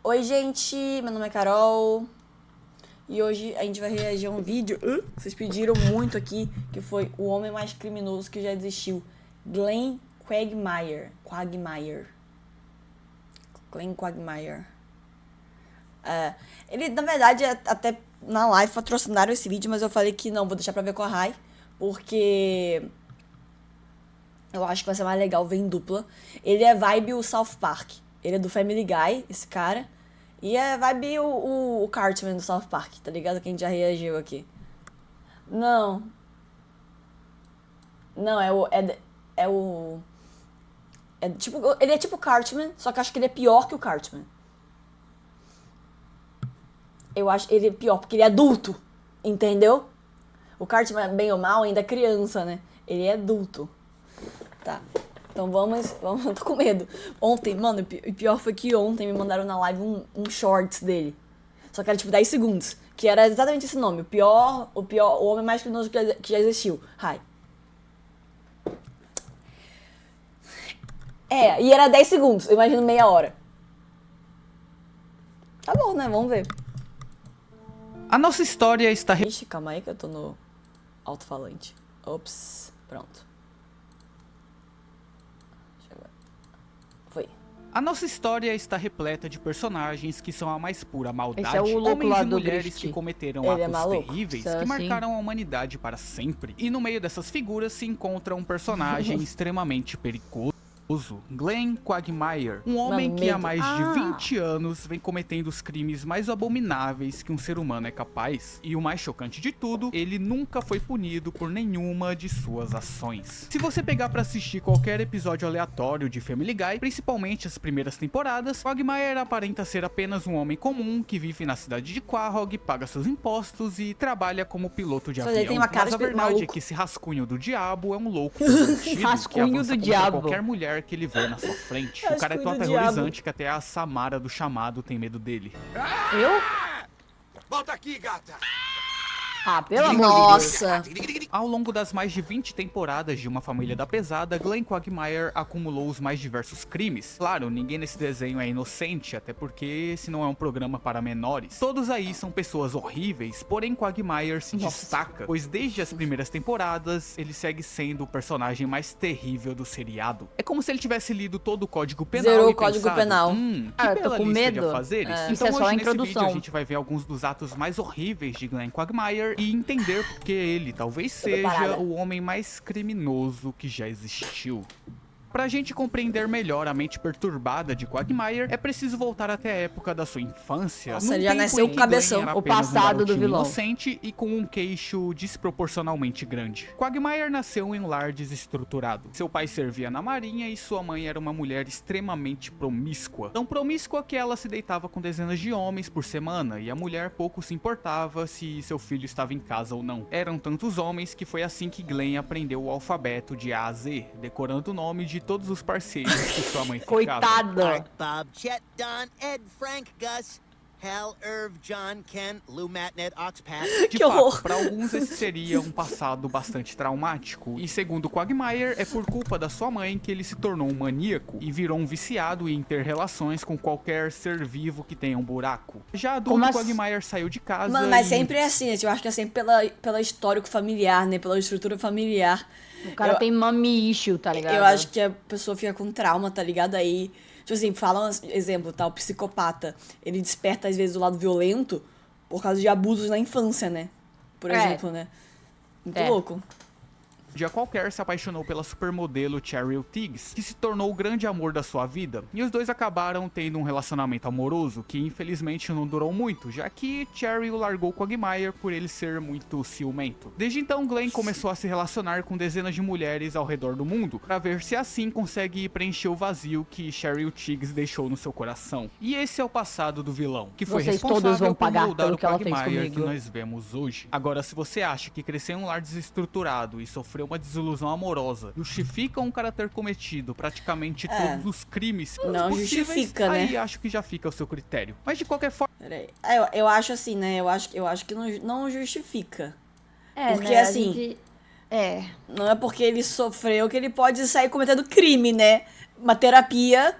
Oi, gente, meu nome é Carol e hoje a gente vai reagir a um vídeo que vocês pediram muito aqui, que foi O Homem Mais Criminoso que Já Existiu, Glenn Quagmire. Glenn Quagmire. Ele, na verdade, até na live patrocinaram esse vídeo, mas eu falei que não, vou deixar pra ver com a Rai, porque eu acho que vai ser mais legal ver em dupla. Ele é vibe o South Park. Ele é do Family Guy, esse cara. E é vibe o Cartman do South Park, tá ligado? Quem já reagiu aqui. Não. Não, tipo, ele é tipo o Cartman, só que eu acho que ele é pior que o Cartman. Eu acho ele é pior, porque ele é adulto, entendeu? O Cartman, bem ou mal, ainda é criança, né? Ele é adulto. Tá. Então vamos, eu tô com medo. Ontem, mano, o pior foi que ontem me mandaram na live um shorts dele. Só que era tipo 10 segundos. Que era exatamente esse nome. O homem mais criminoso que já existiu. Hi. E era 10 segundos. Eu imagino meia hora. Tá bom, né? Vamos ver. A nossa história está... Ixi, calma aí que eu tô no alto-falante. Ops, pronto. Foi. A nossa história está repleta de personagens que são a mais pura maldade, Esse é o louco homens lá e do mulheres Griffith. que cometeram Ele é atos maluco. terríveis Isso é que assim. marcaram a humanidade para sempre. E no meio dessas figuras se encontra um personagem extremamente perigoso. Glenn Quagmire, um homem Mano, que há medo. mais de 20 anos vem cometendo os crimes mais abomináveis que um ser humano é capaz. E o mais chocante de tudo, ele nunca foi punido por nenhuma de suas ações. Se você pegar pra assistir qualquer episódio aleatório de Family Guy, principalmente as primeiras temporadas, Quagmire aparenta ser apenas um homem comum que vive na cidade de Quahog, paga seus impostos e trabalha como piloto de Só avião. ele tem uma cara Mas a de verdade maluco. é que esse rascunho do diabo é um louco pervertido que Rascunho avança do contra diabo. qualquer mulher que ele vê na sua frente. O cara é tão Rascunho do aterrorizante que até a Samara do Chamado tem medo dele. Eu? Volta aqui, gata! Ah, pelo amor de Deus. Nossa. Ao longo das mais de 20 temporadas de Uma Família da Pesada, Glenn Quagmire acumulou os mais diversos crimes. Claro, ninguém nesse desenho é inocente, até porque esse não é um programa para menores. Todos aí são pessoas horríveis, porém Quagmire se destaca, pois desde as primeiras temporadas, ele segue sendo o personagem mais terrível do seriado. É como se ele tivesse lido todo o Código Penal Zerou e o Código pensado, Penal. que Ah, eu tô bela com lista medo. de afazeres. É. Então Isso é só hoje a nesse introdução. vídeo a gente vai ver alguns dos atos mais horríveis de Glenn Quagmire e entender porque ele talvez seja preparada. o homem mais criminoso que já existiu. Pra gente compreender melhor a mente perturbada de Quagmire, é preciso voltar até a época da sua infância. Nossa, num ele já tempo nasceu em que com cabeção. Glenn era O apenas passado do garotinho vilão. inocente e com um queixo desproporcionalmente grande. Quagmire nasceu em um lar desestruturado. Seu pai servia na marinha e sua mãe era uma mulher extremamente promíscua. Tão promíscua que ela se deitava com dezenas de homens por semana e a mulher pouco se importava se seu filho estava em casa ou não. Eram tantos homens que foi assim que Glenn aprendeu o alfabeto de A a Z, decorando o nome de todos os parceiros que sua mãe ficava. Coitada. Bob, Chet, Don, Ed, Frank, Gus, Hal, Irv, John, Ken, Lou, Matt, Ned, Oxpat. De Que fato, horror. para alguns esse seria um passado bastante traumático. E segundo Quagmire, é por culpa da sua mãe que ele se tornou um maníaco e virou um viciado em ter relações com qualquer ser vivo que tenha um buraco. Já adulto, Como Quagmire saiu de casa Mano, mas e... sempre é assim, eu acho que é sempre pela histórico familiar, né? Pela estrutura familiar. O cara tem mommy issue, tá ligado? Eu acho que a pessoa fica com trauma, tá ligado? Aí, tipo assim, fala um exemplo, tá? O psicopata, ele desperta às vezes o lado violento por causa de abusos na infância, né? Por É. exemplo, né? Muito É. louco. dia qualquer se apaixonou pela supermodelo Cheryl Tiggs, que se tornou o grande amor da sua vida, e os dois acabaram tendo um relacionamento amoroso que infelizmente não durou muito, já que Cheryl largou Quagmire por ele ser muito ciumento. Desde então, Glenn começou a se relacionar com dezenas de mulheres ao redor do mundo, para ver se assim consegue preencher o vazio que Cheryl Tiggs deixou no seu coração. E esse é o passado do vilão, que foi Vocês responsável todos vão por pagar moldar pelo o que ela fez Quagmire que comigo. nós vemos hoje. Agora, se você acha que crescer em um lar desestruturado e sofrer uma desilusão amorosa justifica um cara ter cometido praticamente todos os crimes Não possíveis, justifica, né? aí acho que já fica o seu critério. Mas de qualquer forma, Peraí. Eu acho assim, né? Eu acho que não justifica. É, Porque, né, a assim, gente- É. Não é porque ele sofreu que ele pode sair cometendo crime, né? Uma terapia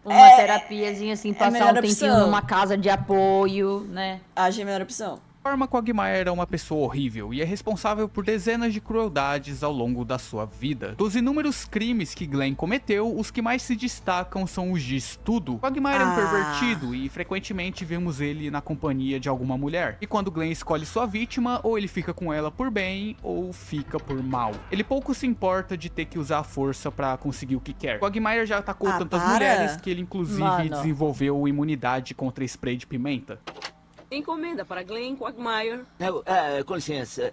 Uma terapiazinha assim, passar melhor um tempinho opção. numa casa de apoio, né? Achei a melhor opção. De forma, Quagmire é uma pessoa horrível e é responsável por dezenas de crueldades ao longo da sua vida. Dos inúmeros crimes que Glenn cometeu, os que mais se destacam são os de estudo. Quagmire é um pervertido e frequentemente vemos ele na companhia de alguma mulher. E quando Glenn escolhe sua vítima, ou ele fica com ela por bem, ou fica por mal. Ele pouco se importa de ter que usar a força pra conseguir o que quer. Quagmire já atacou tantas para. mulheres que ele inclusive Mano. desenvolveu imunidade contra spray de pimenta. Encomenda para Glenn Quagmire. Com licença.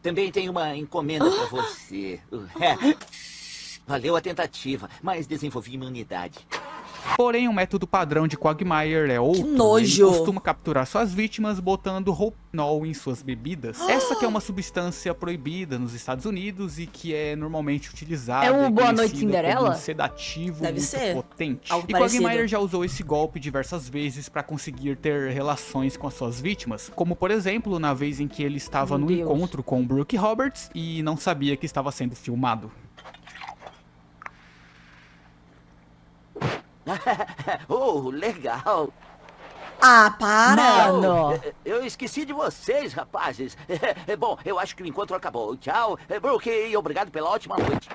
Também tem uma encomenda pra você. Valeu a tentativa, mas desenvolvi imunidade. Porém, o método padrão de Quagmire é outro. nojo. Ele costuma capturar suas vítimas botando roupinol em suas bebidas. Essa que é uma substância proibida nos Estados Unidos e que é normalmente utilizada É o e Boa Noite, conhecida Cinderela? como um sedativo Deve muito ser. potente. Algo E parecido. Quagmire já usou esse golpe diversas vezes para conseguir ter relações com as suas vítimas, como por exemplo, na vez em que ele estava Meu no Deus. encontro com Brooke Roberts e não sabia que estava sendo filmado. Oh, legal. Ah, para! Mano. Eu esqueci de vocês, rapazes. Bom, eu acho que o encontro acabou. Tchau, Brooke, e obrigado pela ótima noite.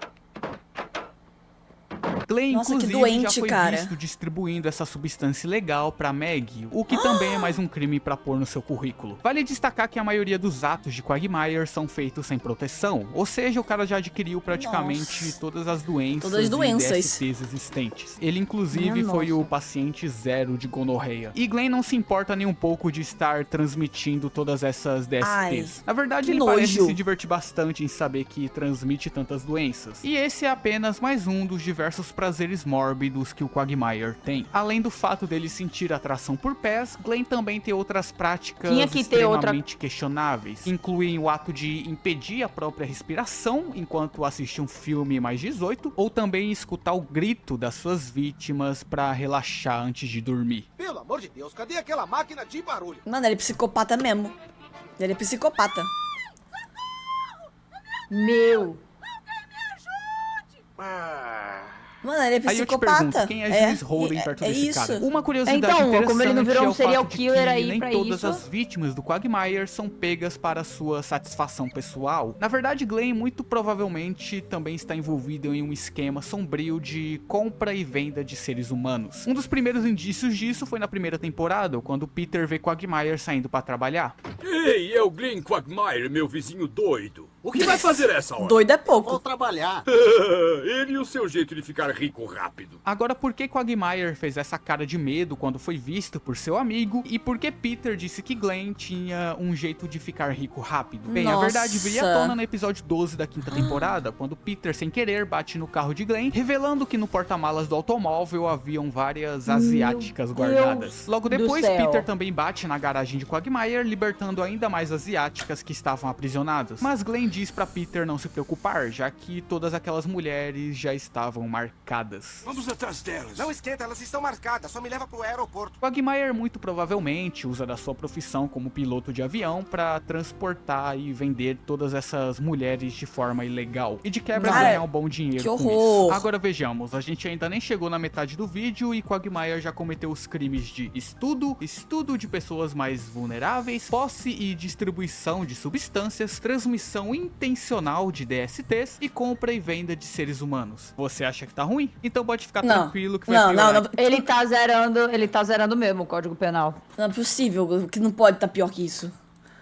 Glenn, Nossa, que inclusive, doente, já foi cara. visto distribuindo essa substância ilegal pra Meg, o que também é mais um crime pra pôr no seu currículo. Vale destacar que a maioria dos atos de Quagmire são feitos sem proteção, ou seja, o cara já adquiriu praticamente Nossa. todas as doenças Todas as doenças. e DSTs existentes. Ele, inclusive, Minha foi nossa. o paciente zero de gonorreia. E Glenn não se importa nem um pouco de estar transmitindo todas essas DSTs. Ai, Na verdade, que ele parece nojo. se divertir bastante em saber que transmite tantas doenças. E esse é apenas mais um dos diversos prazeres mórbidos que o Quagmire tem. Além do fato dele sentir atração por pés, Glenn também tem outras práticas Tinha que ter outra- extremamente questionáveis. Incluem o ato de impedir a própria respiração enquanto assiste um filme mais 18, ou também escutar o grito das suas vítimas pra relaxar antes de dormir. Pelo amor de Deus, cadê aquela máquina de barulho? Mano, ele é psicopata mesmo. Ele é psicopata. Meu. Mano, ele é Aí eu te psicopata. pergunto, quem é Juiz Holden perto é desse isso. cara? Uma curiosidade Então, interessante como ele não virou é um o serial fato de killer que aí nem pra todas isso. as vítimas do Quagmire são pegas para sua satisfação pessoal. Na verdade, Glenn muito provavelmente também está envolvido em um esquema sombrio de compra e venda de seres humanos. Um dos primeiros indícios disso foi na primeira temporada, quando Peter vê Quagmire saindo para trabalhar. Ei, é o Glenn Quagmire, meu vizinho doido. O que vai fazer essa hora? Doido é Vou pouco. trabalhar. Ele e o seu jeito de ficar rico rápido. Agora, por que Quagmire fez essa cara de medo quando foi visto por seu amigo? E por que Peter disse que Glenn tinha um jeito de ficar rico rápido? Bem, a Nossa. verdade viria à tona no episódio 12 da quinta temporada, quando Peter, sem querer, bate no carro de Glenn, revelando que no porta-malas do automóvel haviam várias asiáticas guardadas. Logo do depois, céu. Peter também bate na garagem de Quagmire, libertando ainda mais asiáticas que estavam aprisionadas. Mas Glenn diz pra Peter não se preocupar, já que todas aquelas mulheres já estavam marcadas. Vamos atrás delas. Não esquenta, elas estão marcadas. Só me leva pro aeroporto. Quagmire muito provavelmente usa da sua profissão como piloto de avião para transportar e vender todas essas mulheres de forma ilegal. E de quebra Cara, ganhar um bom dinheiro que com horror. isso. Agora vejamos, a gente ainda nem chegou na metade do vídeo e Quagmire já cometeu os crimes de estudo de pessoas mais vulneráveis, posse e distribuição de substâncias, transmissão intencional de DSTs e compra e venda de seres humanos. Você acha que tá ruim? Então pode ficar Não. tranquilo que vai Não, piorar. não. Ele tá zerando mesmo o Código Penal. Não é possível, que não pode estar pior que isso.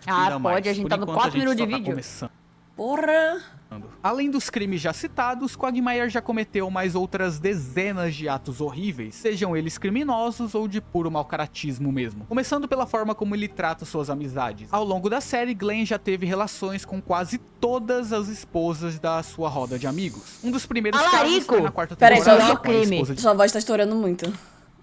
Ah, Ainda mais. pode, a gente Por tá no enquanto, 4 minutos de só tá vídeo. começando. Porra. Além dos crimes já citados, Quagmire já cometeu mais outras dezenas de atos horríveis, sejam eles criminosos ou de puro malcaratismo mesmo. Começando pela forma como ele trata suas amizades. Ao longo da série, Glenn já teve relações com quase todas as esposas da sua roda de amigos. Um dos primeiros casos Alarico! foi na quarta Peraí, temporada só- com a crime. esposa de Sua voz tá estourando muito.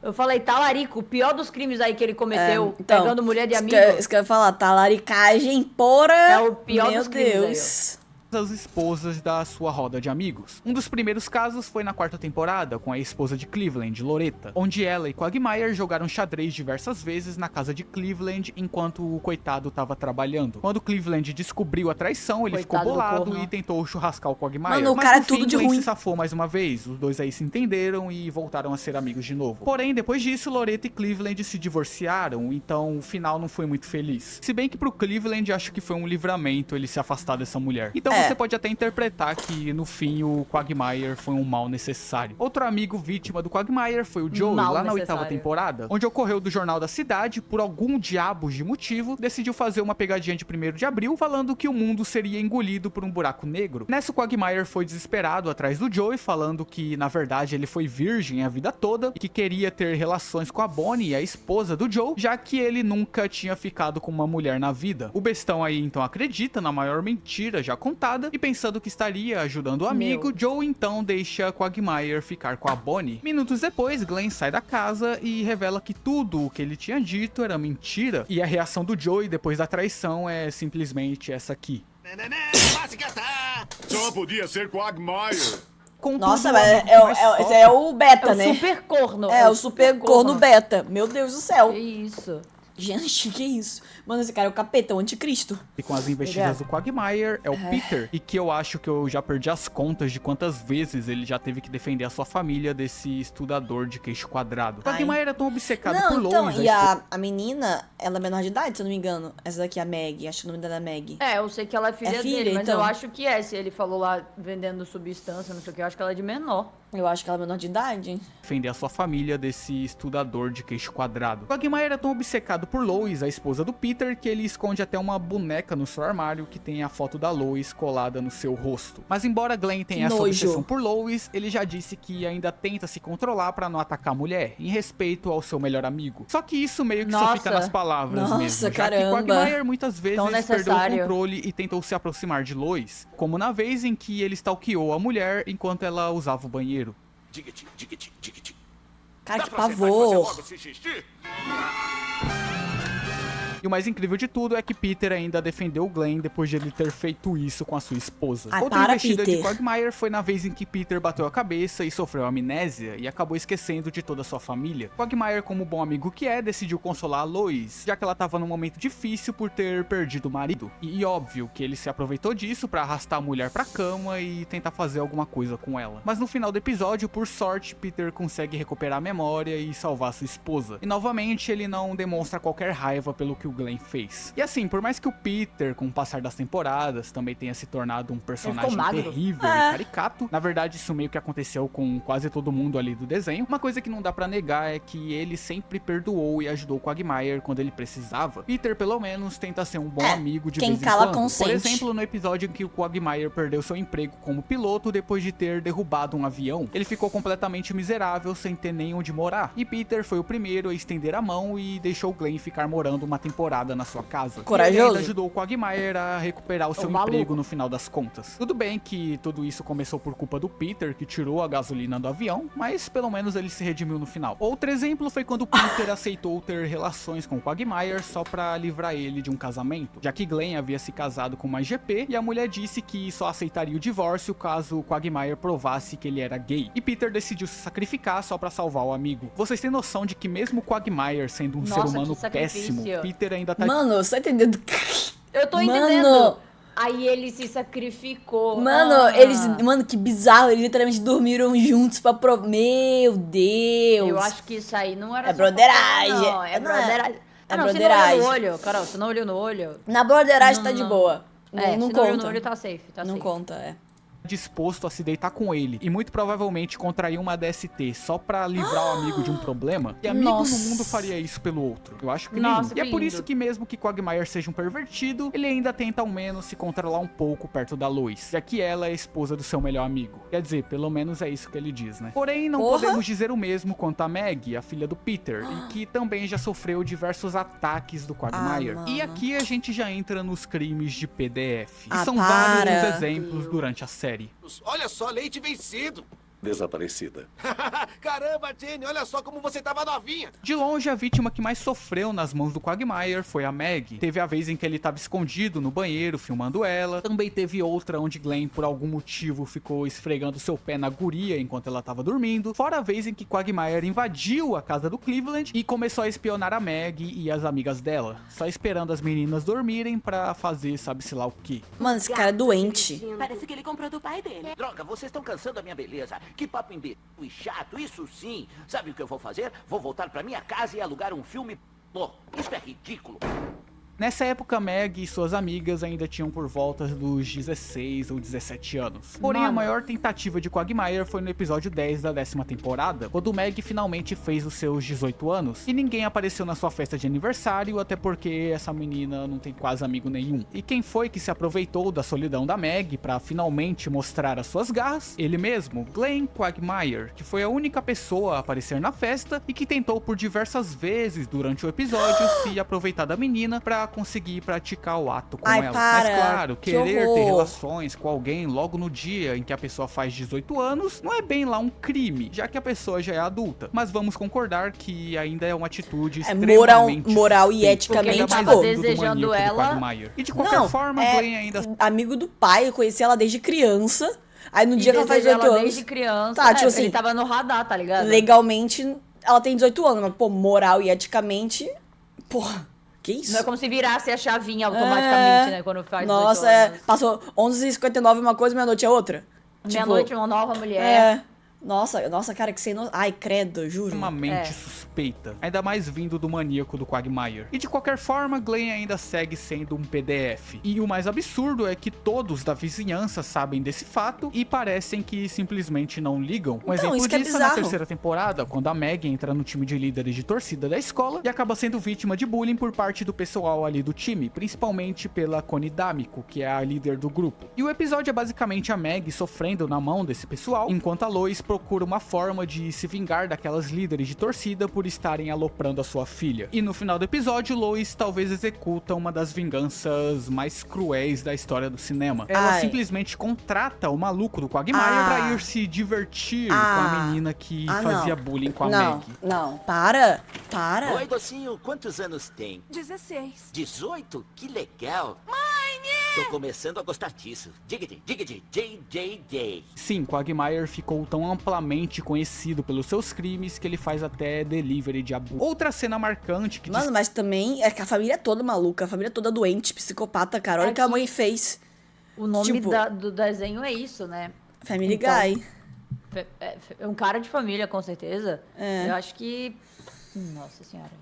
Eu falei, talarico, o pior dos crimes aí que ele cometeu, Então, pegando mulher de isso amigo. Isso que eu ia falar, talaricagem, porra. É o pior Meu dos crimes aí, ó. Deus. as esposas da sua roda de amigos. Um dos primeiros casos foi na 4ª temporada, com a esposa de Cleveland, Loretta, onde ela e Quagmire jogaram xadrez diversas vezes na casa de Cleveland enquanto o coitado estava trabalhando. Quando Cleveland descobriu a traição, ele Coitado ficou do bolado corno. e tentou churrascar o Quagmire. Mano, o mas cara no é tudo fim, de Glenn ruim. se safou mais uma vez. Os dois aí se entenderam e voltaram a ser amigos de novo. Porém, depois disso, Loretta e Cleveland se divorciaram, então o final não foi muito feliz. Se bem que pro Cleveland acho que foi um livramento ele se afastar dessa mulher. Então você pode até interpretar que no fim o Quagmire foi um mal necessário. Outro amigo vítima do Quagmire foi o Joey, Mal lá na 8ª necessário. temporada, onde ocorreu do Jornal da Cidade, por algum diabo de motivo, decidiu fazer uma pegadinha de 1º de abril, falando que o mundo seria engolido por um buraco negro. Nessa, o Quagmire foi desesperado atrás do Joey, falando que na verdade ele foi virgem a vida toda e que queria ter relações com a Bonnie, a esposa do Joe, já que ele nunca tinha ficado com uma mulher na vida. O bestão aí então acredita na maior mentira já contada e, pensando que estaria ajudando o amigo, Joe então deixa Quagmire ficar com a Bonnie. Minutos depois, Glenn sai da casa e revela que tudo o que ele tinha dito era mentira, e a reação do Joey depois da traição é simplesmente essa aqui. Só podia ser Quagmire. Contudo, Nossa, o mas amigo que mais esse sofre é o beta, É né? o super corno. É, o super corno beta. Meu Deus do céu. Que isso. Gente, que isso? Mano, esse cara é o capeta, o anticristo. E com as investidas do Quagmire é o Peter, e que eu acho que eu já perdi as contas de quantas vezes ele já teve que defender a sua família desse estudador de queixo quadrado. Quagmire é tão obcecado por Não, então, Lois, e a menina, ela é menor de idade, se eu não me engano. Essa daqui é a Meg, acho que o nome dela é Meg. É, eu sei que ela é filha, É filha, dele, mas então. eu acho que é. Se ele falou lá vendendo substância, não sei o que, eu acho que ela é de menor. Eu acho que ela é menor de idade. defender a sua família desse estudador de queixo quadrado. Quagmire é tão obcecado por Lois, a esposa do Peter, que ele esconde até uma boneca no seu armário que tem a foto da Lois colada no seu rosto. Mas embora Glenn tenha essa nojo. obsessão por Lois, ele já disse que ainda tenta se controlar pra não atacar a mulher, em respeito ao seu melhor amigo. Só que isso meio que só Nossa. fica nas palavras Nossa, mesmo, já caramba. que Quagmire muitas vezes Tão perdeu o necessário. controle e tentou se aproximar de Lois, como na vez em que ele stalkeou a mulher enquanto ela usava o banheiro. Cara, que Dá pra sentar e fazer pavor. logo esse xixi? E o mais incrível de tudo é que Peter ainda defendeu o Glenn depois de ele ter feito isso com a sua esposa. Ai, Outra para, investida de Peter. Quagmire foi na vez em que Peter bateu a cabeça e sofreu amnésia e acabou esquecendo de toda a sua família. Quagmire, como bom amigo que é, decidiu consolar a Lois, já que ela estava num momento difícil por ter perdido o marido. E óbvio que ele se aproveitou disso pra arrastar a mulher pra cama e tentar fazer alguma coisa com ela. Mas no final do episódio, por sorte, Peter consegue recuperar a memória e salvar sua esposa. E novamente, ele não demonstra qualquer raiva pelo que o Glenn fez. E assim, por mais que o Peter, com o passar das temporadas, também tenha se tornado um personagem magro. terrível e caricato, na verdade isso meio que aconteceu com quase todo mundo ali do desenho. Uma coisa que não dá pra negar é que ele sempre perdoou e ajudou o Quagmire quando ele precisava. Peter, pelo menos, tenta ser um bom amigo de quem vez em cala quando. consente. Por exemplo, no episódio em que o Quagmire perdeu seu emprego como piloto depois de ter derrubado um avião. Ele ficou completamente miserável sem ter nem onde morar. E Peter foi o primeiro a estender a mão e deixou o Glenn ficar morando uma temporada na sua casa. Corajoso. E ele ainda ajudou o Quagmire a recuperar o seu maluco. emprego no final das contas. Tudo bem que tudo isso começou por culpa do Peter, que tirou a gasolina do avião, mas pelo menos ele se redimiu no final. Outro exemplo foi quando Peter aceitou ter relações com o Quagmire só pra livrar ele de um casamento, já que Glenn havia se casado com uma GP e a mulher disse que só aceitaria o divórcio caso o Quagmire provasse que ele era gay. E Peter decidiu se sacrificar só pra salvar o amigo. Vocês têm noção de que mesmo o Quagmire sendo um ser Nossa, humano que sacrifício. péssimo, Peter ainda tá... Mano, você tá entendendo? Eu tô Mano. entendendo. Aí ele se sacrificou. Mano, Mano, que bizarro. Eles literalmente dormiram juntos pra Meu Deus. Eu acho que isso aí não era É só broderagem. papel, não. É Não é- broderagem. é não, broderagem. você não olhou no olho, Carol, você não olhou no olho. Na broderagem tá Não, de não. boa. É, não se não olhou no conta. olho tá safe, tá Não safe. conta, é. disposto a se deitar com ele e muito provavelmente contrair uma DST só pra livrar o amigo de um problema, e amigo Nossa. no mundo faria isso pelo outro? Eu acho que Nossa, nenhum. E é que por lindo. isso que mesmo que Quagmire seja um pervertido, ele ainda tenta ao menos se controlar um pouco perto da Lois, já que ela é a esposa do seu melhor amigo. Quer dizer, pelo menos é isso que ele diz, né? Porém, não Porra. podemos dizer o mesmo quanto a Meg, a filha do Peter, e que também já sofreu diversos ataques do Quagmire. Ah, mano. E aqui a gente já entra nos crimes de PDF. E Ah, são para. vários os exemplos durante a série. Olha só, leite vencido. desaparecida. Caramba, Jenny, olha só como você tava novinha. De longe, a vítima que mais sofreu nas mãos do Quagmire foi a Meg. Teve a vez em que ele estava escondido no banheiro, filmando ela. Também teve outra onde Glenn, por algum motivo, ficou esfregando seu pé na guria enquanto ela estava dormindo. Fora a vez em que Quagmire invadiu a casa do Cleveland e começou a espionar a Meg e as amigas dela, só esperando as meninas dormirem pra fazer sabe-se lá o quê. Mano, esse cara é doente. Parece que ele comprou do pai dele. Droga, vocês estão cansando a minha beleza. Que papo imbecil e chato, isso sim. Sabe o que eu vou fazer? Vou voltar pra minha casa e alugar um filme. Pô, isso é ridículo. Nessa época, Meg e suas amigas ainda tinham por volta dos 16 ou 17 anos. Porém, a maior tentativa de Quagmire foi no episódio 10 da 10ª temporada, quando Meg finalmente fez os seus 18 anos, e ninguém apareceu na sua festa de aniversário, até porque essa menina não tem quase amigo nenhum. E quem foi que se aproveitou da solidão da Meg pra finalmente mostrar as suas garras? Ele mesmo, Glenn Quagmire, que foi a única pessoa a aparecer na festa e que tentou por diversas vezes durante o episódio se aproveitar da menina pra conseguir praticar o ato com ela. Mas claro, querer ter relações com alguém logo no dia em que a pessoa faz 18 anos não é bem lá um crime, já que a pessoa já é adulta. Mas vamos concordar que ainda é uma atitude extremamente moral e eticamente, ainda mais tava vindo do desejando maníaco do ela. Quagmire. E de qualquer forma, Glenn ainda... amigo do pai, eu conheci ela desde criança. Aí no dia que ela faz 18 anos... desde criança, tá, tipo assim, ele tava no radar, tá ligado? Legalmente, ela tem 18 anos, mas, pô, moral e eticamente... Porra, que isso? Não é como se virasse a chavinha automaticamente, né? Quando faz 18 Nossa, anos. passou 11h59 uma coisa, meia-noite é outra. Meia-noite, uma nova mulher. Nossa, cara, que sem noção. Ai, credo, juro. Extremamente suspeita, ainda mais vindo do maníaco do Quagmire. E de qualquer forma, Glenn ainda segue sendo um PDF. E o mais absurdo é que todos da vizinhança sabem desse fato e parecem que simplesmente não ligam. Um exemplo isso que é disso é na bizarro. 3ª temporada, quando a Meg entra no time de líderes de torcida da escola e acaba sendo vítima de bullying por parte do pessoal ali do time, principalmente pela Connie D'Amico, que é a líder do grupo. E o episódio é basicamente a Meg sofrendo na mão desse pessoal, enquanto a Lois procura uma forma de se vingar daquelas líderes de torcida por estarem aloprando a sua filha. E no final do episódio, Lois talvez executa uma das vinganças mais cruéis da história do cinema. Ela simplesmente contrata o maluco do Quagmire pra ir se divertir com a menina que fazia bullying com a Meg. Não, para. Oi, docinho, quantos anos tem? 16. 18? Que legal. Tô começando a gostar disso. Diggity, JJJ. Sim, Quagmire ficou tão amplamente conhecido pelos seus crimes que ele faz até delivery de abuso. Outra cena marcante que Mano, mas também é que a família é toda maluca, a família é toda doente, psicopata, cara. Olha o que a mãe fez. O nome Tipo, do desenho é isso, né? Family Então, Guy. É um cara de família, com certeza. É. Eu acho que... Nossa senhora.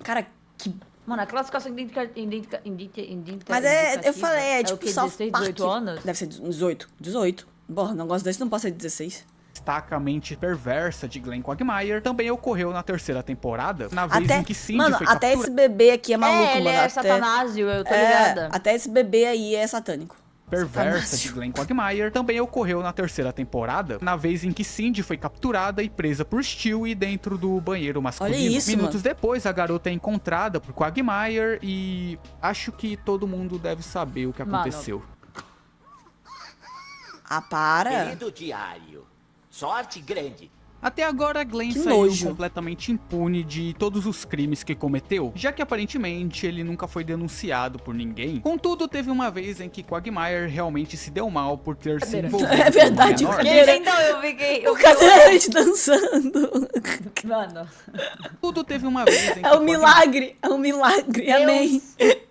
Cara, que... Mano, a classificação Mas eu falei, é tipo o quê? South 16, Park. 18 anos? Deve ser 18. Bom, um negócio desse não pode ser 16. destaca a mente perversa de Glenn Quagmire também ocorreu na 3ª temporada, na vez em que Cindy foi capturada. Até esse bebê aqui é maluco, ele mano. é satanásio, eu tô ligada. Até esse bebê aí é satânico. Perversa de Glenn Quagmire também ocorreu na 3ª temporada, na vez em que Cindy foi capturada e presa por Stewie dentro do banheiro masculino. Olha isso, Minutos depois, a garota é encontrada por Quagmire e acho que todo mundo deve saber o que aconteceu. Ah, para. Querido diário, sorte grande. Até agora, Glenn Que saiu nojo. completamente impune de todos os crimes que cometeu, já que aparentemente ele nunca foi denunciado por ninguém. Contudo, teve uma vez em que Quagmire realmente se deu mal por ter se envolvido É verdade, com uma o menor. Cadeira. Então eu fiquei... O cadeirante dançando. Mano. Tudo teve uma vez em que É um milagre. É um milagre. Amém.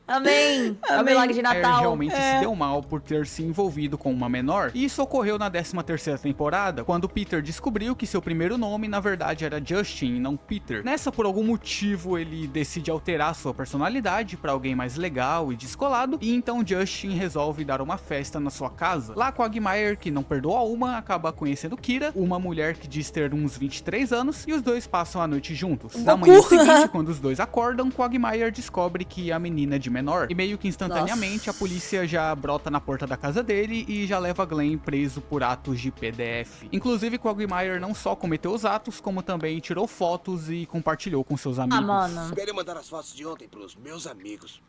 Amém. É o milagre de Quagmire Natal. realmente se deu mal por ter se envolvido com uma menor. E isso ocorreu na 13ª temporada, quando Peter descobriu que seu primeiro nome, na verdade, era Justin e não Peter. Nessa, por algum motivo, ele decide alterar sua personalidade para alguém mais legal e descolado, e então Justin resolve dar uma festa na sua casa. Lá, Quagmire, que não perdoa uma, acaba conhecendo Kira, uma mulher que diz ter uns 23 anos, e os dois passam a noite juntos. Na manhã seguinte, quando os dois acordam, Quagmire descobre que a menina é de menor, e meio que instantaneamente a polícia já brota na porta da casa dele e já leva Glenn preso por atos de PDF. Inclusive, Quagmire não só cometeu os atos, como também tirou fotos e compartilhou com seus amigos. Ah, mano. Espere mandar as fotos de ontem pros meus amigos.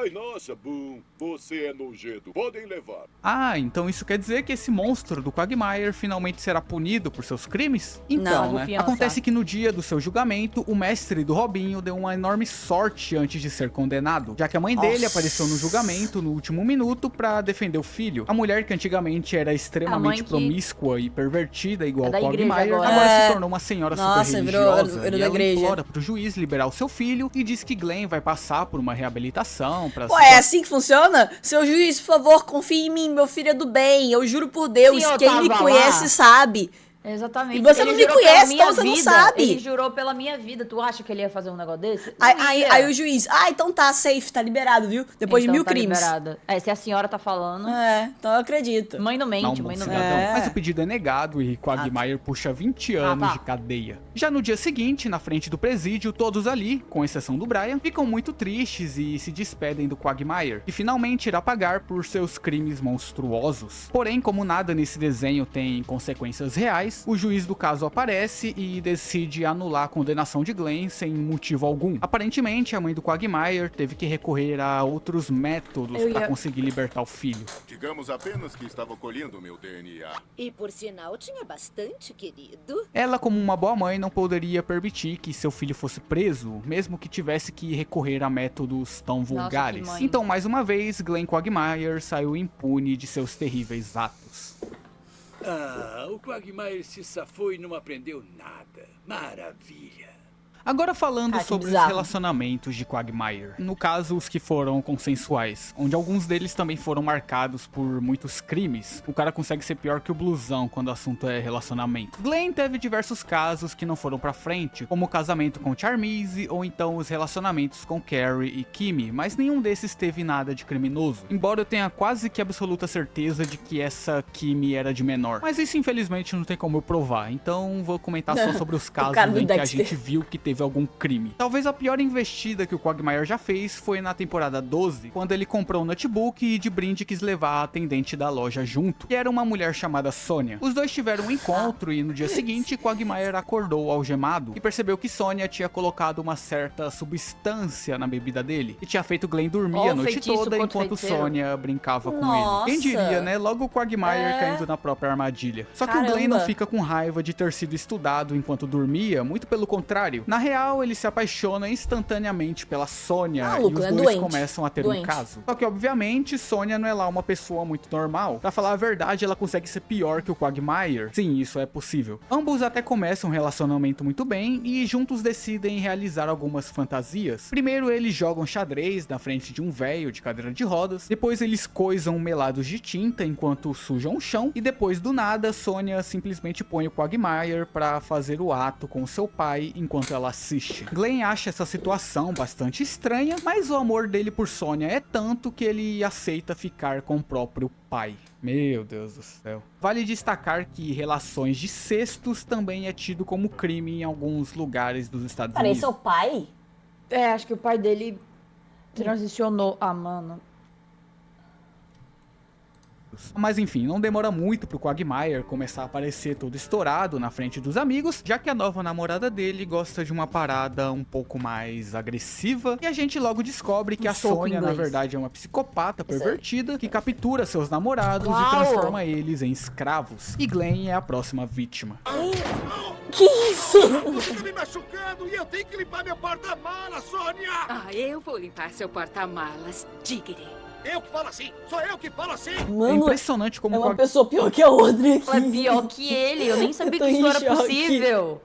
Ai, nossa, Boom. Você é nojento. Podem levar. Ah, então isso quer dizer que esse monstro do Quagmire finalmente será punido por seus crimes? Então, Não, né? confiança. Acontece que no dia do seu julgamento, o mestre do Robinho deu uma enorme sorte antes de ser condenado, já que a mãe dele apareceu no julgamento no último minuto pra defender o filho. A mulher que antigamente era extremamente que- promísua e pervertida, igual É da o igreja Quagmire, agora. agora É. se tornou uma senhora Nossa, super virou religiosa. da E ela igreja. implora pro juiz liberar o seu filho e diz que Glenn vai passar por uma reabilitação pra Pô, é assim que funciona? Seu juiz, por favor, confie em mim, meu filho é do bem, eu juro por Deus, Sim, eu quem me tava conhece lá. sabe. Exatamente. E você Ele não me jurou pela conhece, minha então você não vida. sabe. Ele jurou pela minha vida. Tu acha que ele ia fazer um negócio desse? Não Aí, ia. aí o juiz, então tá, safe, tá liberado, viu? Depois Então de 1000 tá crimes. liberada. É, se a senhora tá falando. É, então eu acredito. Mãe não Não, mente, bom mãe não cidadão. mente. É. Mas o pedido é negado e Quagmire puxa 20 anos tá. de cadeia. Já no dia seguinte, na frente do presídio, todos ali, com exceção do Brian, ficam muito tristes e se despedem do Quagmire, que finalmente irá pagar por seus crimes monstruosos. Porém, como nada nesse desenho tem consequências reais, o juiz do caso aparece e decide anular a condenação de Glenn sem motivo algum. Aparentemente, a mãe do Quagmire teve que recorrer a outros métodos Eu para ia- conseguir libertar o filho. Digamos apenas que estava colhendo meu DNA. E por sinal, tinha bastante, querido. Ela, como uma boa mãe, não poderia permitir que seu filho fosse preso, mesmo que tivesse que recorrer a métodos tão vulgares. que mãe. Então, mais uma vez, Glenn Quagmire saiu impune de seus terríveis atos. Ah, o Quagmire se safou e não aprendeu nada. Maravilha. Agora falando Cara, que sobre os bizarro. relacionamentos de Quagmire. No caso, os que foram consensuais, onde alguns deles também foram marcados por muitos crimes. O cara consegue ser pior que o blusão quando o assunto é relacionamento. Glenn teve diversos casos que não foram pra frente, como o casamento com Charmise ou então os relacionamentos com Carrie e Kimi, mas nenhum desses teve nada de criminoso. Embora eu tenha quase que absoluta certeza de que essa Kimi era de menor. Mas isso infelizmente não tem como eu provar, então vou comentar só sobre os casos cara do em que a Dexter. gente viu que teve algum crime. Talvez a pior investida que o Quagmire já fez foi na temporada 12, quando ele comprou um notebook e de brinde quis levar a atendente da loja junto, que era uma mulher chamada Sônia. Os dois tiveram um encontro e no dia seguinte Quagmire acordou algemado e percebeu que Sônia tinha colocado uma certa substância na bebida dele e tinha feito Glenn dormir Ó, a noite feitiço toda contra enquanto feiticeiro. Sônia brincava com Nossa. ele. Quem diria, né? Logo o Quagmire É. caindo na própria armadilha. Só que o Caramba. Glenn não fica com raiva de ter sido estudado enquanto dormia, muito pelo contrário. Na real, ele se apaixona instantaneamente pela Sônia e Maluco, os é dois doente. começam a ter um Doente. caso. Só que, obviamente, Sônia não é lá uma pessoa muito normal. Pra falar a verdade, ela consegue ser pior que o Quagmire. Sim, isso é possível. Ambos até começam um relacionamento muito bem e juntos decidem realizar algumas fantasias. Primeiro, eles jogam xadrez na frente de um velho de cadeira de rodas. Depois, eles coisam melados de tinta enquanto sujam o chão. E depois, do nada, Sônia simplesmente põe o Quagmire pra fazer o ato com seu pai enquanto ela assiste. Glenn acha essa situação bastante estranha, mas o amor dele por Sônia é tanto que ele aceita ficar com o próprio pai. Meu Deus do céu. Vale destacar que relações de cestos também é tido como crime em alguns lugares dos Estados Peraí, Unidos. seu pai? É, acho que o pai dele transicionou. Ah, mano. Mas enfim, não demora muito pro Quagmire começar a aparecer todo estourado na frente dos amigos, já que a nova namorada dele gosta de uma parada um pouco mais agressiva, e a gente logo descobre que Um a soco Sônia, na inglês. verdade, é uma psicopata pervertida que captura seus namorados Uau! e transforma eles em escravos. E Glenn é a próxima vítima. Que isso? Você tá me machucando e eu tenho que limpar meu porta-mala, Sônia! Ah, eu vou limpar seu porta-malas, Diggity. Eu que falo assim! Sou eu que falo assim! É Mano, impressionante como é o uma Quag- pessoa pior que a outra aqui. Ela é pior que ele. Eu nem sabia Eu que tô isso em era choque. possível.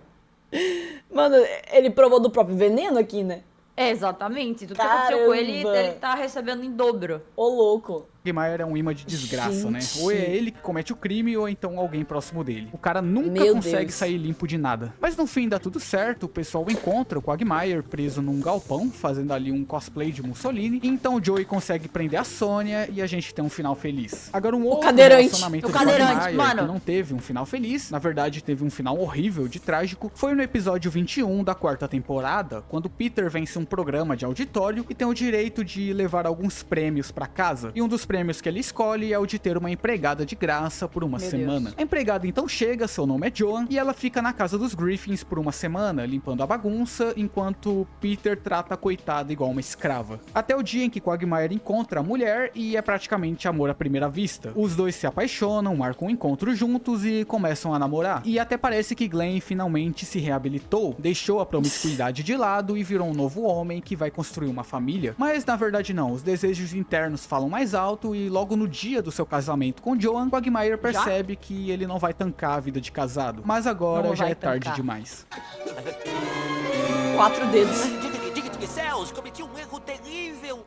Mano, ele provou do próprio veneno aqui, né? É, exatamente. Tudo que aconteceu com ele, Caramba. ele tá recebendo em dobro. Ô, louco. Quagmire é um imã de desgraça, né? Gente. Ou é ele que comete o crime, ou então alguém próximo dele. O cara nunca Meu consegue Deus. sair limpo de nada. Mas no fim dá tudo certo, o pessoal encontra o Quagmire preso num galpão, fazendo ali um cosplay de Mussolini. E então o Joey consegue prender a Sônia e a gente tem um final feliz. Agora um outro cadeirante. relacionamento O do cadeirante, Quagmire mano. que não teve um final feliz, na verdade teve um final horrível de trágico, foi no episódio 21 da quarta temporada, quando Peter vence um programa de auditório e tem o direito de levar alguns prêmios pra casa. E um dos prêmios que ele escolhe é o de ter uma empregada de graça por uma semana. A empregada então chega, seu nome é Joan, e ela fica na casa dos Griffins por uma semana, limpando a bagunça, enquanto Peter trata a coitada igual uma escrava. Até o dia em que Quagmire encontra a mulher e é praticamente amor à primeira vista. Os dois se apaixonam, marcam um encontro juntos e começam a namorar. E até parece que Glenn finalmente se reabilitou, deixou a promiscuidade de lado e virou um novo homem que vai construir uma família. Mas na verdade não, os desejos internos falam mais alto e logo no dia do seu casamento com Joan, Quagmire percebe que ele não vai tancar a vida de casado. Mas agora já é tarde demais. 4 dedos. Diga-te, céus, cometi um erro terrível.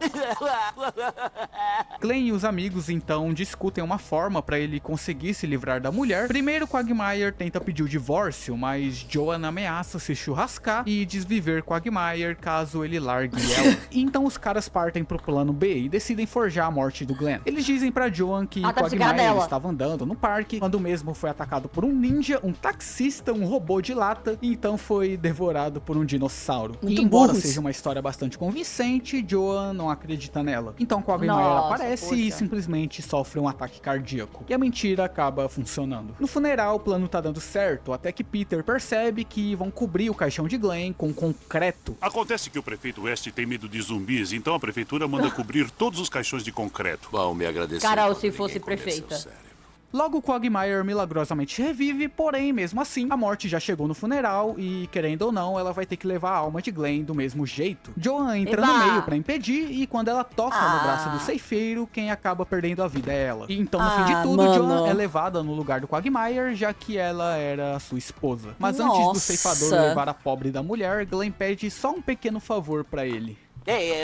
Glenn e os amigos então discutem uma forma para ele conseguir se livrar da mulher. Primeiro, Quagmire tenta pedir o divórcio, mas Joan ameaça se churrascar e desviver Quagmire caso ele largue ela. Então os caras partem pro plano B e decidem forjar a morte do Glenn. Eles dizem pra Joan que Quagmire estava andando no parque quando mesmo foi atacado por um ninja, um taxista, um robô de lata e então foi devorado por um dinossauro. Muito e embora burros. seja uma história bastante convincente, Joan não acredita nela. Então Quagmire aparece e simplesmente sofre um ataque cardíaco. E a mentira acaba funcionando. No funeral, o plano tá dando certo, até que Peter percebe que vão cobrir o caixão de Glenn com concreto. Acontece que o prefeito West tem medo de zumbis, então a prefeitura manda cobrir todos os caixões de concreto. Vão me agradecer. Carol, se fosse prefeita. Logo, Quagmire milagrosamente revive, porém, mesmo assim, a morte já chegou no funeral e, querendo ou não, ela vai ter que levar a alma de Glenn do mesmo jeito. Joan entra no meio pra impedir e quando ela toca no braço do ceifeiro, quem acaba perdendo a vida é ela. E então, no fim de tudo, Joan é levada no lugar do Quagmire, já que ela era sua esposa. Mas antes do ceifador levar a pobre da mulher, Glenn pede só um pequeno favor pra ele.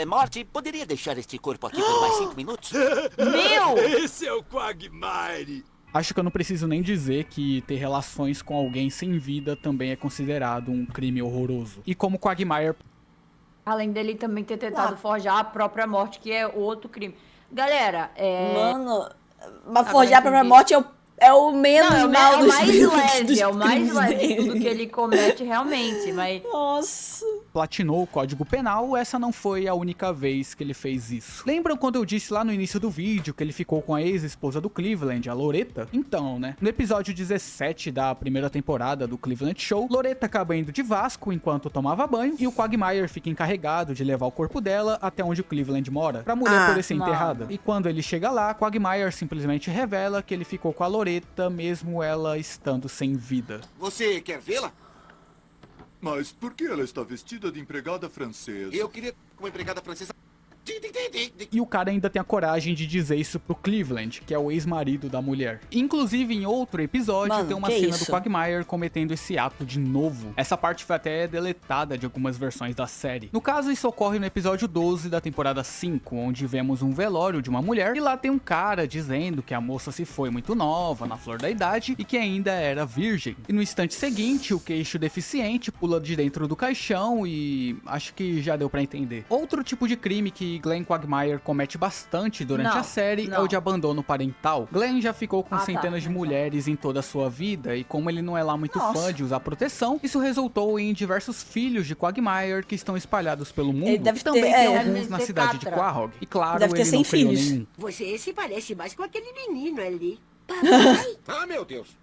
Morty, poderia deixar este corpo aqui por mais 5 minutos? Esse é o Quagmire! Acho que eu não preciso nem dizer que ter relações com alguém sem vida também é considerado um crime horroroso. E como Quagmire... Além dele também ter tentado forjar a própria morte, que é outro crime. Galera, Mano, mas forjar a própria morte é o menos mal dos é o mais leve de tudo que ele comete realmente, mas... Nossa... Platinou o Código Penal, essa não foi a única vez que ele fez isso. Lembram quando eu disse lá no início do vídeo que ele ficou com a ex-esposa do Cleveland, a Loretta? Então, né? No episódio 17 da primeira temporada do Cleveland Show, Loretta acaba indo de Vasco enquanto tomava banho e o Quagmire fica encarregado de levar o corpo dela até onde o Cleveland mora, pra mulher poder ser enterrada. E quando ele chega lá, Quagmire simplesmente revela que ele ficou com a Loretta mesmo ela estando sem vida. Você quer vê-la? Mas por que ela está vestida de empregada francesa? Eu queria uma empregada francesa. E o cara ainda tem a coragem de dizer isso pro Cleveland, que é o ex-marido da mulher. Inclusive, em outro episódio, tem uma cena do Quagmire cometendo esse ato de novo. Essa parte foi até deletada de algumas versões da série. No caso, isso ocorre no episódio 12 da temporada 5, onde vemos um velório de uma mulher, e lá tem um cara dizendo que a moça se foi muito nova, na flor da idade, e que ainda era virgem. E no instante seguinte, o queixo deficiente pula de dentro do caixão e... acho que já deu pra entender. Outro tipo de crime que Glenn Quagmire comete bastante durante a série é o de abandono parental. Glenn já ficou com centenas de mulheres em toda a sua vida e como ele não é lá muito fã de usar proteção, isso resultou em diversos filhos de Quagmire que estão espalhados pelo mundo. Ele deve também ter, tem alguns na cidade de Quahog. E claro, deve ter ele não criou filhos. nenhum. Você se parece mais com aquele menino ali. Ah, meu Deus.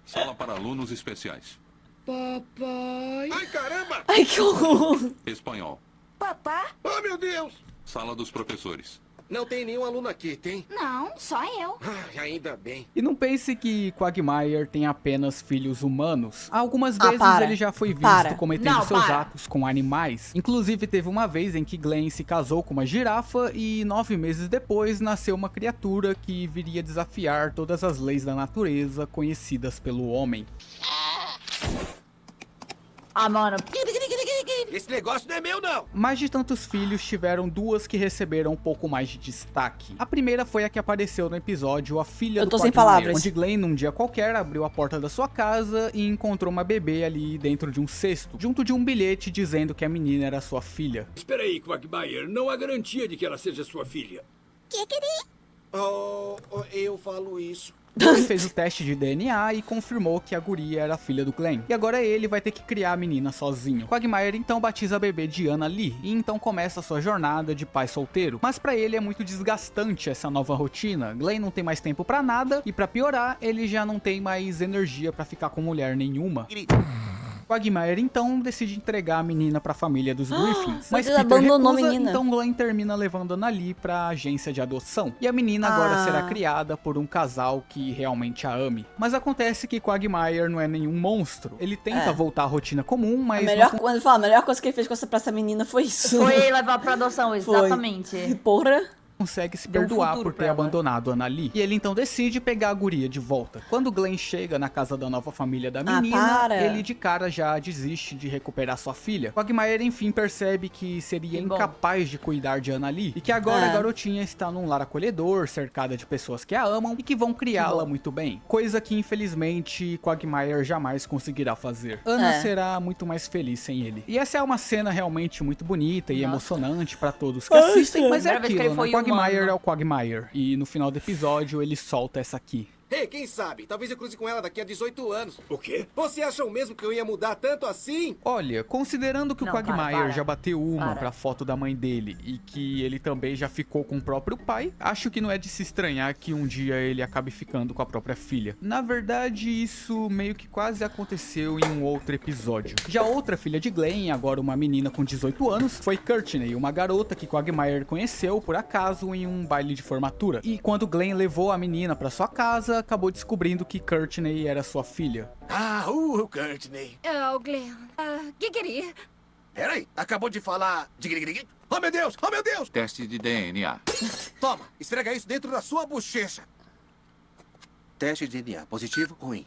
Sala para alunos especiais. Papai. Ai, caramba! Ai, que horror. Espanhol. Papá? Ah, meu Deus! Sala dos professores. Não tem nenhum aluno aqui, tem? Não, só eu. Ai, ainda bem. E não pense que Quagmire tem apenas filhos humanos. Algumas vezes ele já foi visto cometendo seus atos com animais. Inclusive teve uma vez em que Glenn se casou com uma girafa e 9 meses depois nasceu uma criatura que viria desafiar todas as leis da natureza conhecidas pelo homem. Ah, mano. Esse negócio não é meu, não. Mais de tantos filhos, tiveram duas que receberam um pouco mais de destaque. A primeira foi a que apareceu no episódio A Filha do Quagmire, onde Glenn, num dia qualquer, abriu a porta da sua casa e encontrou uma bebê ali dentro de um cesto, junto de um bilhete dizendo que a menina era sua filha. Espera aí, Quagmire, não há garantia de que ela seja sua filha. Oh, eu falo isso. Ele fez o teste de DNA e confirmou que a guria era a filha do Glenn. E agora ele vai ter que criar a menina sozinho. Quagmire então batiza a bebê de Anna Lee e então começa a sua jornada de pai solteiro. Mas pra ele é muito desgastante essa nova rotina. Glenn não tem mais tempo pra nada e pra piorar, ele já não tem mais energia pra ficar com mulher nenhuma. Quagmire então decide entregar a menina pra família dos Griffins, mas Peter abandonou a recusa, menina. então Glenn termina levando Anna Lee pra agência de adoção. E a menina agora será criada por um casal que realmente a ame. Mas acontece que Quagmire não é nenhum monstro. Ele tenta voltar à rotina comum, mas... Quando ele fala, a melhor coisa que ele fez pra essa menina foi isso. Foi levar pra adoção, exatamente. Porra. Consegue se Deu um perdoar futuro por ter pra ela. abandonado Anna Lee. E ele então decide pegar a guria de volta. Quando Glenn chega na casa da nova família da menina, ele de cara já desiste de recuperar sua filha. Quagmire enfim percebe que seria incapaz de cuidar de Anna Lee e que agora a garotinha está num lar acolhedor, cercada de pessoas que a amam e que vão criá-la muito bem. Coisa que infelizmente Quagmire jamais conseguirá fazer. Anna será muito mais feliz sem ele. E essa é uma cena realmente muito bonita e emocionante pra todos que assistem, mas é aquilo, né? Quagmire é o Quagmire, e no final do episódio ele solta essa aqui. Ei, quem sabe? Talvez eu cruze com ela daqui a 18 anos. O quê? Você acham mesmo que eu ia mudar tanto assim? Olha, considerando que o Quagmire já bateu uma pra foto da mãe dele e que ele também já ficou com o próprio pai, acho que não é de se estranhar que um dia ele acabe ficando com a própria filha. Na verdade, isso meio que quase aconteceu em um outro episódio. Já outra filha de Glenn, agora uma menina com 18 anos, foi Courtney, uma garota que Quagmire conheceu por acaso em um baile de formatura. E quando Glenn levou a menina pra sua casa, acabou descobrindo que Courtney era sua filha. Courtney. Oh, Glenn. Giggity. Peraí, acabou de falar... Oh, meu Deus! Oh, meu Deus! Teste de DNA. Toma, esfrega isso dentro da sua bochecha. Teste de DNA, positivo, ruim.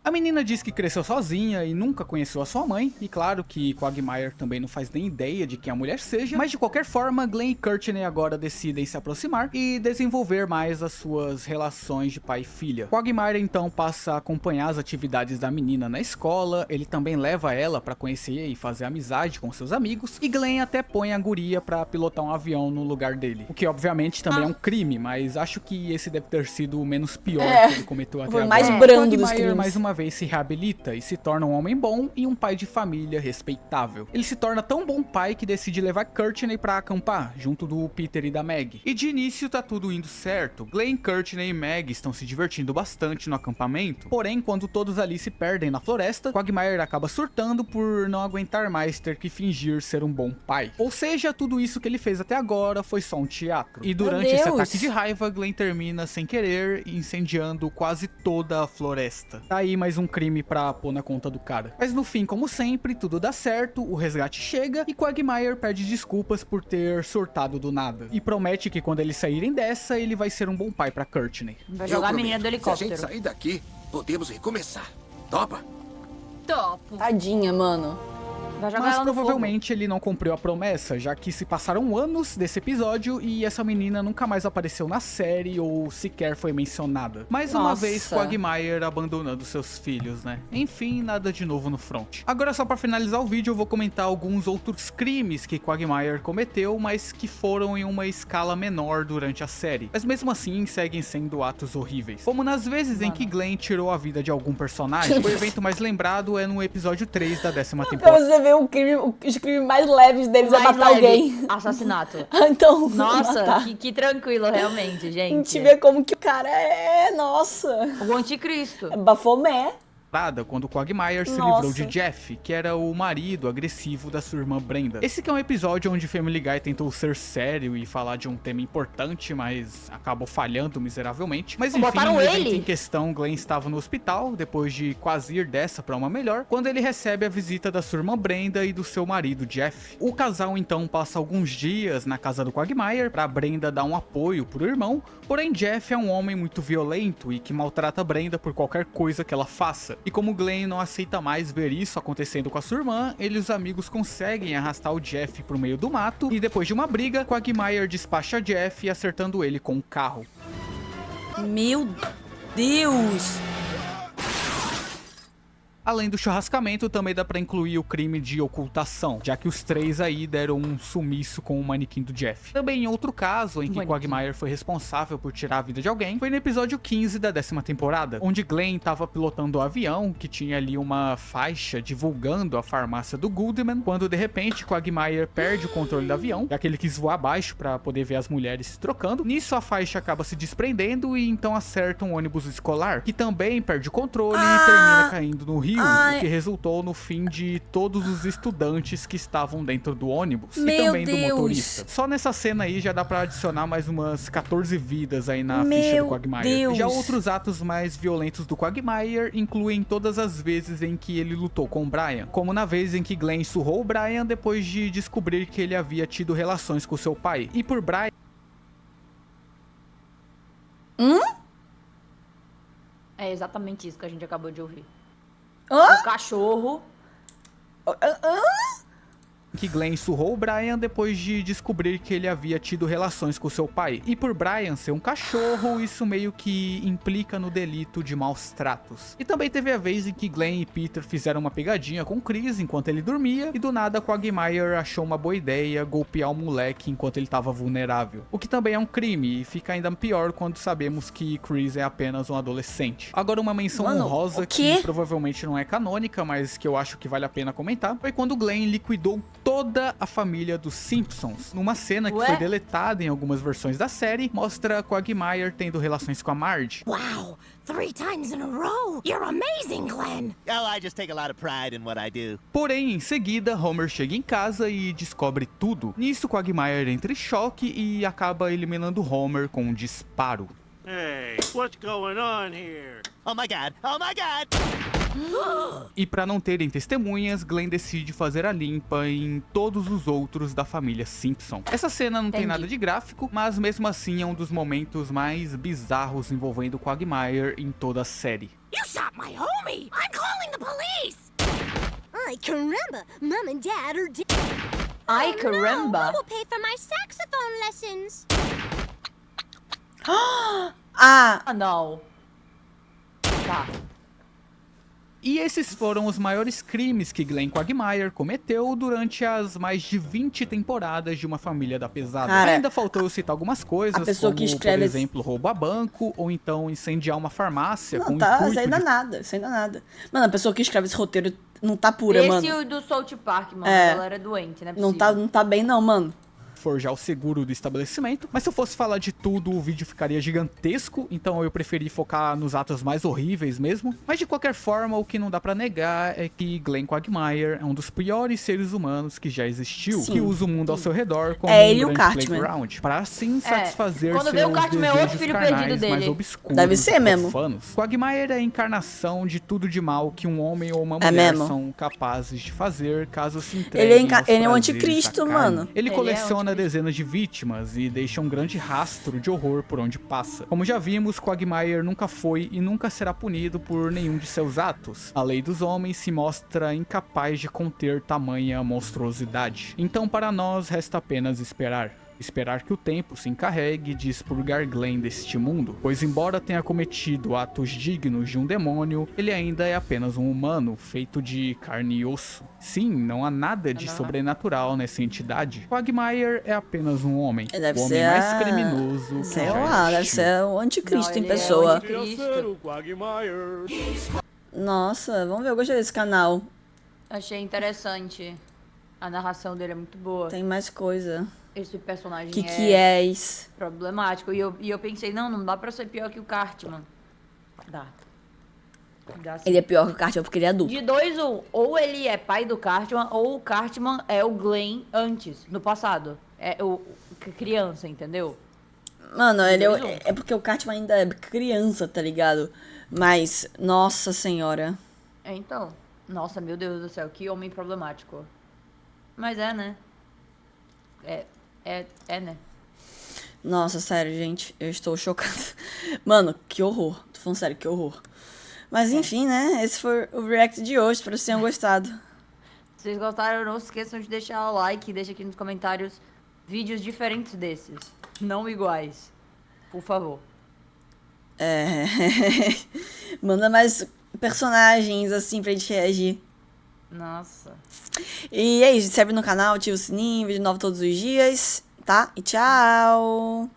A menina diz que cresceu sozinha e nunca conheceu a sua mãe, e claro que Quagmire também não faz nem ideia de quem a mulher seja, mas de qualquer forma, Glenn e Courtney agora decidem se aproximar e desenvolver mais as suas relações de pai e filha. Quagmire então passa a acompanhar as atividades da menina na escola, ele também leva ela pra conhecer e fazer amizade com seus amigos, e Glenn até põe a guria pra pilotar um avião no lugar dele, o que obviamente também é um crime, mas acho que esse deve ter sido o menos pior que ele cometeu até foi agora. mais brando dos Quagmire crimes. mais uma vez se reabilita e se torna um homem bom e um pai de família respeitável. Ele se torna tão bom pai que decide levar Courtney pra acampar, junto do Peter e da Meg. E de início tá tudo indo certo. Glenn, Courtney e Meg estão se divertindo bastante no acampamento, porém quando todos ali se perdem na floresta, Quagmire acaba surtando por não aguentar mais ter que fingir ser um bom pai. Ou seja, tudo isso que ele fez até agora foi só um teatro. E durante esse ataque de raiva, Glenn termina sem querer incendiando quase toda a floresta. Tá aí mais um crime pra pôr na conta do cara. Mas no fim, como sempre, tudo dá certo, o resgate chega e Quagmire pede desculpas por ter surtado do nada. E promete que quando eles saírem dessa, ele vai ser um bom pai pra Courtney. Vai jogar a menina do Se a helicóptero. gente sair daqui, podemos recomeçar. Topa? Topo. Tadinha, mano. Vai jogar Mas ela no provavelmente ele não cumpriu a promessa, já que se passaram anos desse episódio e essa menina nunca mais apareceu na série ou sequer foi mencionada. Mais uma vez, Quagmire abandonando seus filhos, né? Enfim, nada de novo no front. Agora só pra finalizar o vídeo eu vou comentar alguns outros crimes que Quagmire cometeu, mas que foram em uma escala menor durante a série. Mas mesmo assim, seguem sendo atos horríveis. Como nas vezes em que Glenn tirou a vida de algum personagem, o evento mais lembrado é no episódio 3 da 10ª Pra temporada. você ver os crimes mais leves deles é matar alguém. Assassinato. Então, nossa, que tranquilo, realmente, gente. A gente vê como que o cara é, nossa. O anticristo. É Bafomé. Quando Quagmire se livrou de Jeff, que era o marido agressivo da sua irmã Brenda. Esse que é um episódio onde Family Guy tentou ser sério e falar de um tema importante, mas acabou falhando miseravelmente. Mas enfim, no evento em questão, Glenn estava no hospital, depois de quase ir dessa pra uma melhor, quando ele recebe a visita da sua irmã Brenda e do seu marido Jeff. O casal então passa alguns dias na casa do Quagmire pra Brenda dar um apoio pro irmão, porém Jeff é um homem muito violento e que maltrata Brenda por qualquer coisa que ela faça. E como Glenn não aceita mais ver isso acontecendo com a sua irmã, ele e os amigos conseguem arrastar o Jeff pro meio do mato, e depois de uma briga, Quagmire despacha Jeff acertando ele com um carro. Meu Deus! Além do churrascamento, também dá pra incluir o crime de ocultação, já que os três aí deram um sumiço com o manequim do Jeff. Também em outro caso, em que Quagmire foi responsável por tirar a vida de alguém, foi no episódio 15 da 10ª temporada, onde Glenn tava pilotando o avião, que tinha ali uma faixa divulgando a farmácia do Goodman, quando de repente Quagmire perde o controle do avião, já que ele quis voar abaixo pra poder ver as mulheres se trocando. Nisso a faixa acaba se desprendendo e então acerta um ônibus escolar, que também perde o controle e termina caindo no rio, o que resultou no fim de todos os estudantes que estavam dentro do ônibus e também do motorista. Só nessa cena aí já dá pra adicionar mais umas 14 vidas aí na ficha do Quagmire. Já outros atos mais violentos do Quagmire incluem todas as vezes em que ele lutou com o Brian, como na vez em que Glenn surrou o Brian depois de descobrir que ele havia tido relações com seu pai. E por Brian... É exatamente isso que a gente acabou de ouvir. Hã? O cachorro... que Glenn surrou o Brian depois de descobrir que ele havia tido relações com seu pai. E por Brian ser um cachorro, isso meio que implica no delito de maus tratos. E também teve a vez em que Glenn e Peter fizeram uma pegadinha com Chris enquanto ele dormia, e do nada Quagmire achou uma boa ideia golpear o moleque enquanto ele estava vulnerável. O que também é um crime, e fica ainda pior quando sabemos que Chris é apenas um adolescente. Agora uma menção honrosa que provavelmente não é canônica, mas que eu acho que vale a pena comentar, foi quando Glenn liquidou toda a família dos Simpsons. Numa cena que foi deletada em algumas versões da série, mostra Quagmire tendo relações com a Marge. Wow, 3 times in a row. You're amazing, Glenn. Oh, I just take a lot of pride in what I do. Porém, em seguida, Homer chega em casa e descobre tudo. Nisso, Quagmire entra em choque e acaba eliminando Homer com um disparo. Hey, what's going on here? Oh my God, oh my God! E para não terem testemunhas, Glenn decide fazer a limpa em todos os outros da família Simpson. Essa cena não tem nada de gráfico, mas mesmo assim é um dos momentos mais bizarros envolvendo Quagmire em toda a série. You shot my homie. I'm calling the police. Ay, caramba. Mom and Dad are dead. Ai, caramba. Who will pay for my saxophone lessons? Não. Tá. E esses foram os maiores crimes que Glenn Quagmire cometeu durante as mais de 20 temporadas de Uma Família da Pesada. Cara, ainda faltou eu citar algumas coisas, pessoa como, que escreve por exemplo, roubo a banco, ou então incendiar uma farmácia com Não tá, intuito isso ainda de... nada, isso ainda nada. Mano, a pessoa que escreve esse roteiro não tá pura, mano. Esse e o do South Park, mano, a galera é doente, né? Não tá bem não, mano. Forjar o seguro do estabelecimento, mas se eu fosse falar de tudo, o vídeo ficaria gigantesco, então eu preferi focar nos atos mais horríveis mesmo. Mas de qualquer forma, o que não dá pra negar é que Glenn Quagmire é um dos piores seres humanos que já existiu, que usa o mundo ao seu redor como ele e um o grande Cartman. playground, para assim satisfazer Quando seus vê o Cartman é outro desejos filho carnais perdido dele. mais obscuros. Deve ser e mesmo. profanos. Quagmire é a encarnação de tudo de mal que um homem ou uma mulher são capazes de fazer caso se entreguem Ele é aos o prazeres anticristo, da carne. mano. Ele coleciona dezenas de vítimas e deixa um grande rastro de horror por onde passa. Como já vimos, Quagmire nunca foi e nunca será punido por nenhum de seus atos. A lei dos homens se mostra incapaz de conter tamanha monstruosidade. Então para nós resta apenas esperar. Esperar que o tempo se encarregue de expurgar Glenn deste mundo, pois embora tenha cometido atos dignos de um demônio, ele ainda é apenas um humano, feito de carne e osso. Sim, não há nada de sobrenatural nessa entidade. Quagmire é apenas um homem, o homem mais criminoso que Sei já lá, deve existiu. ser o anticristo em Ele é o pessoa. anticristo. Nossa, vamos ver, eu gostei desse canal. Achei interessante. A narração dele é muito boa. Tem mais coisa. Esse personagem Que és? problemático. E eu pensei, não dá pra ser pior que o Cartman. Dá sim. Ele é pior que o Cartman porque ele é adulto. De 2, ou ele é pai do Cartman, ou o Cartman é o Glenn antes, no passado. É o criança, entendeu? Mano, é porque o Cartman ainda é criança, tá ligado? Mas, nossa senhora. Então, nossa, meu Deus do céu, que homem problemático. Mas né? Né? Nossa, sério, gente, eu estou chocada. Mano, que horror. Tô falando sério, que horror. Mas enfim, né? Esse foi o react de hoje. Espero que vocês tenham gostado. Se vocês gostaram, não se esqueçam de deixar o like e deixa aqui nos comentários vídeos diferentes desses. Não iguais. Por favor. Manda mais personagens, assim, pra gente reagir. Nossa. E é isso, se inscreve no canal, ativa o sininho, vídeo novo todos os dias, tá? E tchau!